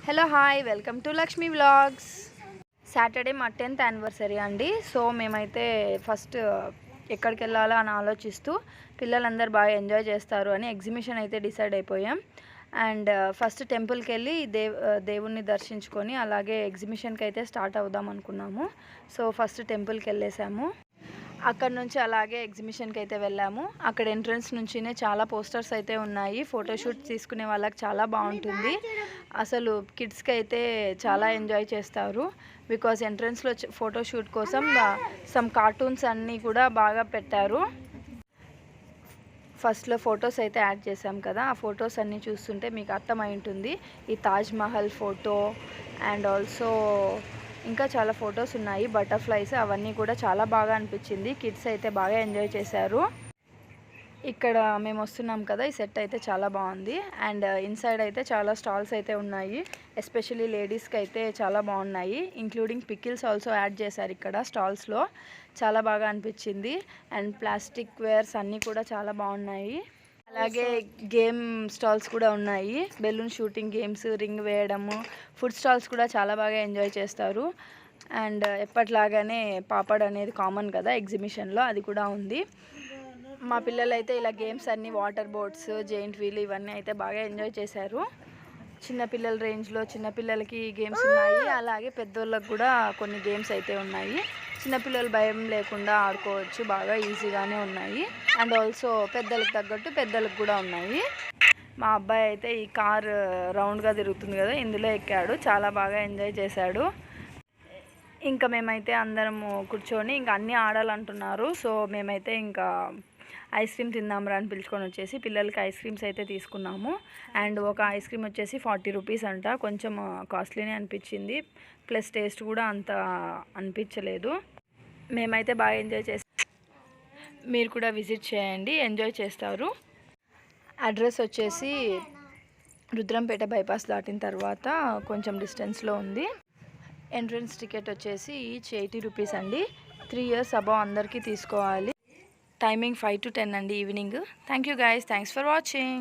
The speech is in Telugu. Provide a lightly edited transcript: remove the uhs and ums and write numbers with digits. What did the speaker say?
Hello hi welcome to Lakshmi vlogs. Saturday మా 10th యానివర్సరీ అండి. సో మేమైతే ఫస్ట్ ఎక్కడికి వెళ్ళాలో అని ఆలోచిస్తూ పిల్లలందరూ బాగా ఎంజాయ్ చేస్తారు అని ఎగ్జిబిషన్ అయితే డిసైడ్ అయిపోయాం. అండ్ ఫస్ట్ టెంపుల్కి వెళ్ళి దేవుణ్ణి దర్శించుకొని అలాగే ఎగ్జిబిషన్కి అయితే స్టార్ట్ అవుదాం అనుకున్నాము. సో ఫస్ట్ టెంపుల్కి వెళ్ళేసాము. అక్కడ నుంచి అలాగే ఎగ్జిబిషన్కి అయితే వెళ్ళాము. అక్కడ ఎంట్రన్స్ నుంచినే చాలా పోస్టర్స్ అయితే ఉన్నాయి. ఫోటోషూట్ తీసుకునే వాళ్ళకి చాలా బాగుంటుంది. అసలు కిడ్స్కి అయితే చాలా ఎంజాయ్ చేస్తారు. బికాజ్ ఎంట్రన్స్లో ఫోటోషూట్ కోసం సమ్ కార్టూన్స్ అన్నీ కూడా బాగా పెట్టారు. ఫస్ట్లో ఫొటోస్ అయితే యాడ్ చేసాం కదా, ఆ ఫొటోస్ అన్నీ చూస్తుంటే మీకు అర్థమై ఉంటుంది. ఈ Taj Mahal photo and also ఇంకా చాలా ఫొటోస్ ఉన్నాయి, బటర్ఫ్లైస్, అవన్నీ కూడా చాలా బాగా అనిపించింది. కిడ్స్ అయితే బాగా ఎంజాయ్ చేశారు. ఇక్కడ మేము వస్తున్నాం కదా, ఈ సెట్ అయితే చాలా బాగుంది. అండ్ ఇన్సైడ్ అయితే చాలా స్టాల్స్ అయితే ఉన్నాయి. ఎస్పెషల్లీ లేడీస్కి అయితే చాలా బాగున్నాయి. ఇంక్లూడింగ్ పికిల్స్ ఆల్సో యాడ్ చేశారు ఇక్కడ స్టాల్స్లో. చాలా బాగా అనిపించింది. అండ్ ప్లాస్టిక్ వేర్స్ అన్నీ కూడా చాలా బాగున్నాయి. అలాగే గేమ్ స్టాల్స్ కూడా ఉన్నాయి. బెలూన్ షూటింగ్ గేమ్స్, రింగ్ వేయడము, ఫుడ్ స్టాల్స్ కూడా చాలా బాగా ఎంజాయ్ చేస్తారు. అండ్ ఎప్పట్లాగానే పాపడ్ అనేది కామన్ కదా ఎగ్జిబిషన్లో, అది కూడా ఉంది. మా పిల్లలు అయితే ఇలా గేమ్స్ అన్నీ, వాటర్ బోట్స్, జెయింట్ వీల్, ఇవన్నీ అయితే బాగా ఎంజాయ్ చేశారు. చిన్నపిల్లల రేంజ్లో చిన్నపిల్లలకి గేమ్స్ ఉన్నాయి. అలాగే పెద్దోళ్ళకి కూడా కొన్ని గేమ్స్ అయితే ఉన్నాయి. చిన్నపిల్లలు భయం లేకుండా ఆడుకోవచ్చు, బాగా ఈజీగానే ఉన్నాయి. అండ్ ఆల్సో పెద్దలకు తగ్గట్టు పెద్దలకు కూడా ఉన్నాయి. మా అబ్బాయి అయితే ఈ కార్ రౌండ్గా తిరుగుతుంది కదా, ఇందులో ఎక్కాడు, చాలా బాగా ఎంజాయ్ చేశాడు. ఇంకా మేమైతే అందరము కూర్చొని ఇంకా అన్నీ ఆడాలంటున్నారు. సో మేమైతే ఇంకా ఐస్ క్రీమ్ తిందాంరా అని పిలుచుకొని వచ్చేసి పిల్లలకి ఐస్ క్రీమ్స్ అయితే తీసుకున్నాము. అండ్ ఒక ఐస్ క్రీమ్ వచ్చేసి 40 రూపీస్ అంట. కొంచెం కాస్ట్లీనే అనిపించింది, ప్లస్ టేస్ట్ కూడా అంత అనిపించలేదు. మేమైతే బాగా ఎంజాయ్ చేస్తాం. మీరు కూడా విజిట్ చేయండి, ఎంజాయ్ చేస్తారు. అడ్రస్ వచ్చేసి రుద్రంపేట బైపాస్ దాటిన తర్వాత కొంచెం డిస్టెన్స్లో ఉంది. ఎంట్రన్స్ టికెట్ వచ్చేసి ఈచ్ 80 రూపీస్ అండి. 3 years అబౌవ్ అందరికీ తీసుకోవాలి. టైమింగ్ 5 to 10 అండి evening. Thank you guys, thanks for watching.